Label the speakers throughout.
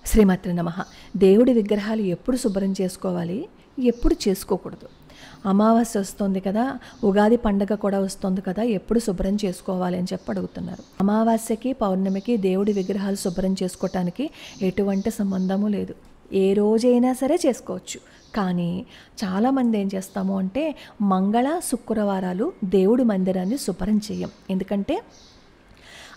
Speaker 1: శ్రీమాత్రే నమః. దేవుడి విగ్రహాలు ఎప్పుడు శుభ్రం చేసుకోవాలి, ఎప్పుడు చేసుకోకూడదు? అమావాస్య వస్తుంది కదా, ఉగాది పండగ కూడా వస్తుంది కదా, ఎప్పుడు శుభ్రం చేసుకోవాలి అని చెప్పి అడుగుతున్నారు. అమావాస్యకి పౌర్ణమికి దేవుడి విగ్రహాలు శుభ్రం చేసుకోవటానికి ఎటువంటి సంబంధము లేదు. ఏ రోజైనా సరే చేసుకోవచ్చు. కానీ చాలామంది ఏం చేస్తాము అంటే మంగళ శుక్రవారాలు దేవుడి మందిరాన్ని శుభ్రం చేయం. ఎందుకంటే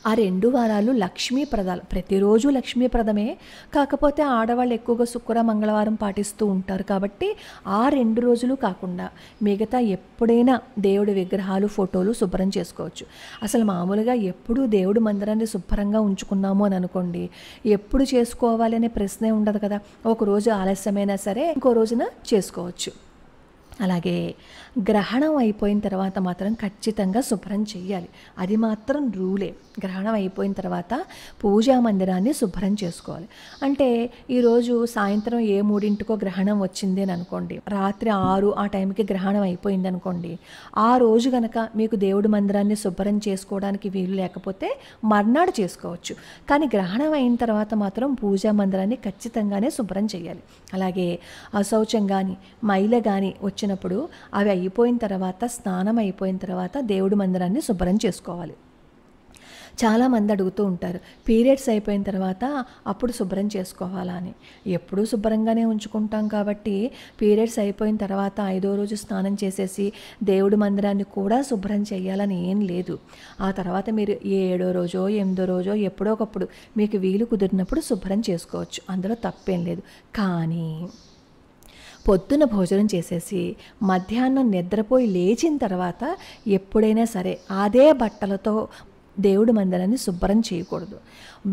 Speaker 1: ఆ 2 వారాలు లక్ష్మీప్రదాలు. ప్రతిరోజు లక్ష్మీప్రదమే, కాకపోతే ఆడవాళ్ళు ఎక్కువగా శుక్ర మంగళవారం పాటిస్తూ ఉంటారు కాబట్టి ఆ 2 రోజులు కాకుండా మిగతా ఎప్పుడైనా దేవుడి విగ్రహాలు ఫోటోలు శుభ్రం చేసుకోవచ్చు. అసలు మామూలుగా ఎప్పుడు దేవుడి మందిరాన్ని శుభ్రంగా ఉంచుకున్నాము అని అనుకోండి, ఎప్పుడు చేసుకోవాలి అనే ప్రశ్నే ఉండదు కదా. ఒకరోజు ఆలస్యమైనా సరే ఇంకో రోజున చేసుకోవచ్చు. అలాగే గ్రహణం అయిపోయిన తర్వాత మాత్రం ఖచ్చితంగా శుభ్రం చేయాలి. అది మాత్రం రూలే. గ్రహణం అయిపోయిన తర్వాత పూజా మందిరాన్ని శుభ్రం చేసుకోవాలి. అంటే ఈరోజు సాయంత్రం 3:00కో గ్రహణం వచ్చింది అని అనుకోండి, రాత్రి 6 ఆ టైంకి గ్రహణం అయిపోయింది అనుకోండి, ఆ రోజు కనుక మీకు దేవుడి మందిరాన్ని శుభ్రం చేసుకోవడానికి వీలు లేకపోతే మర్నాడు చేసుకోవచ్చు. కానీ గ్రహణం అయిన తర్వాత మాత్రం పూజా మందిరాన్ని ఖచ్చితంగానే శుభ్రం చేయాలి. అలాగే అశౌచం కానీ మైల కానీ వచ్చినప్పుడు అవి అయిపోయిన తర్వాత, స్నానం అయిపోయిన తర్వాత దేవుడి మందిరాన్ని శుభ్రం చేసుకోవాలి. చాలామంది అడుగుతూ ఉంటారు, పీరియడ్స్ అయిపోయిన తర్వాత అప్పుడు శుభ్రం చేసుకోవాలా అని. ఎప్పుడూ శుభ్రంగానే ఉంచుకుంటాం కాబట్టి పీరియడ్స్ అయిపోయిన తర్వాత 5వ రోజు స్నానం చేసేసి దేవుడి మందిరాన్ని కూడా శుభ్రం చేయాలని ఏం లేదు. ఆ తర్వాత మీరు 7వ రోజో 8వ రోజో ఎప్పుడో ఒకప్పుడు మీకు వీలు కుదిరినప్పుడు శుభ్రం చేసుకోవచ్చు. అందులో తప్పేం లేదు. కానీ పొద్దున భోజనం చేసేసి మధ్యాహ్నం నిద్రపోయి లేచిన తర్వాత ఎప్పుడైనా సరే అదే బట్టలతో దేవుడి మందిరాన్ని శుభ్రం చేయకూడదు.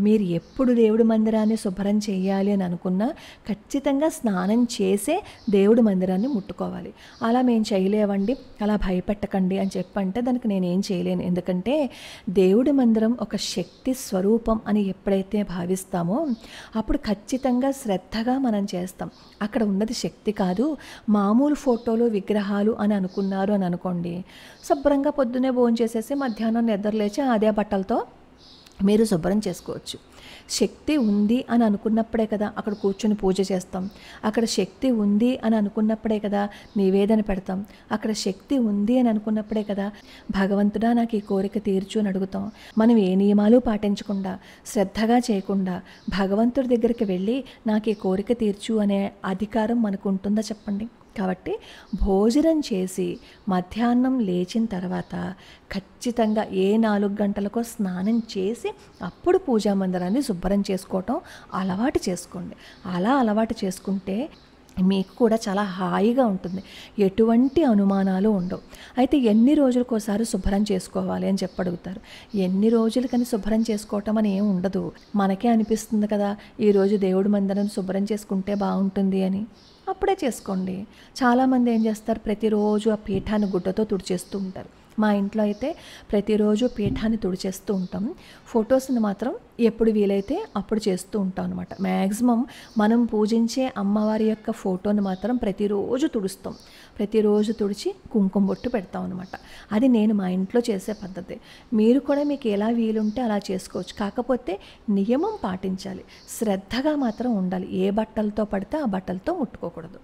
Speaker 1: మీరు ఎప్పుడు దేవుడి మందిరాన్ని శుభ్రం చేయాలి అని అనుకున్నా ఖచ్చితంగా స్నానం చేసే దేవుడి మందిరాన్ని ముట్టుకోవాలి. అలా మేము చేయలేవండి, అలా భయపెట్టకండి అని చెప్పంటే దానికి నేనేం చేయలేను. ఎందుకంటే దేవుడి మందిరం ఒక శక్తి స్వరూపం అని ఎప్పుడైతే భావిస్తామో అప్పుడు ఖచ్చితంగా శ్రద్ధగా మనం చేస్తాం. అక్కడ ఉన్నది శక్తి కాదు, మామూలు ఫోటోలు విగ్రహాలు అని అనుకున్నారు అని అనుకోండి, శుభ్రంగా పొద్దునే భోజనం చేసేసి మధ్యాహ్నం నిద్రలేచి అదే బట్టలతో మీరు శుభ్రం చేసుకోవచ్చు. శక్తి ఉంది అని అనుకున్నప్పుడే కదా అక్కడ కూర్చొని పూజ చేస్తాం. అక్కడ శక్తి ఉంది అని అనుకున్నప్పుడే కదా నివేదన పెడతాం. అక్కడ శక్తి ఉంది అని అనుకున్నప్పుడే కదా భగవంతుడా నాకు ఈ కోరిక తీర్చు అని అడుగుతాం. మనం ఏ నియమాలు పాటించకుండా, శ్రద్ధగా చేయకుండా భగవంతుడి దగ్గరికి వెళ్ళి నాకు ఈ కోరిక తీర్చు అనే అధికారం మనకు ఉంటుందా చెప్పండి? కాబట్టి భోజనం చేసి మధ్యాహ్నం లేచిన తర్వాత ఖచ్చితంగా 4 గంటలకో స్నానం చేసి అప్పుడు పూజా మందిరాన్ని శుభ్రం చేసుకోవటం అలవాటు చేసుకోండి. అలా అలవాటు చేసుకుంటే మీకు కూడా చాలా హాయిగా ఉంటుంది, ఎటువంటి అనుమానాలు ఉండవు. అయితే ఎన్ని రోజులకోసారి శుభ్రం చేసుకోవాలి అని చెప్పి అడుగుతారు. ఎన్ని రోజులకని శుభ్రం చేసుకోవటం అని ఏం ఉండదు. మనకే అనిపిస్తుంది కదా ఈరోజు దేవుడి మందిరం శుభ్రం చేసుకుంటే బాగుంటుంది అని, అప్పుడే చేసుకోండి. చాలామంది ఏం చేస్తారు, ప్రతిరోజు ఆ పీఠాన్ని గుడ్డతో తుడిచేస్తూ ఉంటారు. మా ఇంట్లో అయితే ప్రతిరోజు పీఠాన్ని తుడిచేస్తూ ఉంటాం. ఫొటోస్ని మాత్రం ఎప్పుడు వీలైతే అప్పుడు చేస్తూ ఉంటాం అనమాట. మ్యాక్సిమం మనం పూజించే అమ్మవారి యొక్క ఫోటోని మాత్రం ప్రతిరోజు తుడుస్తాం. ప్రతిరోజు తుడిచి కుంకుమ బొట్టు పెడతాం అనమాట. అది నేను మా ఇంట్లో చేసే పద్ధతి. మీరు కూడా మీకు ఎలా వీలుంటే అలా చేసుకోవచ్చు. కాకపోతే నియమం పాటించాలి, శ్రద్ధగా మాత్రం ఉండాలి. ఏ బట్టలతో పడితే ఆ బట్టలతో ముట్టుకోకూడదు.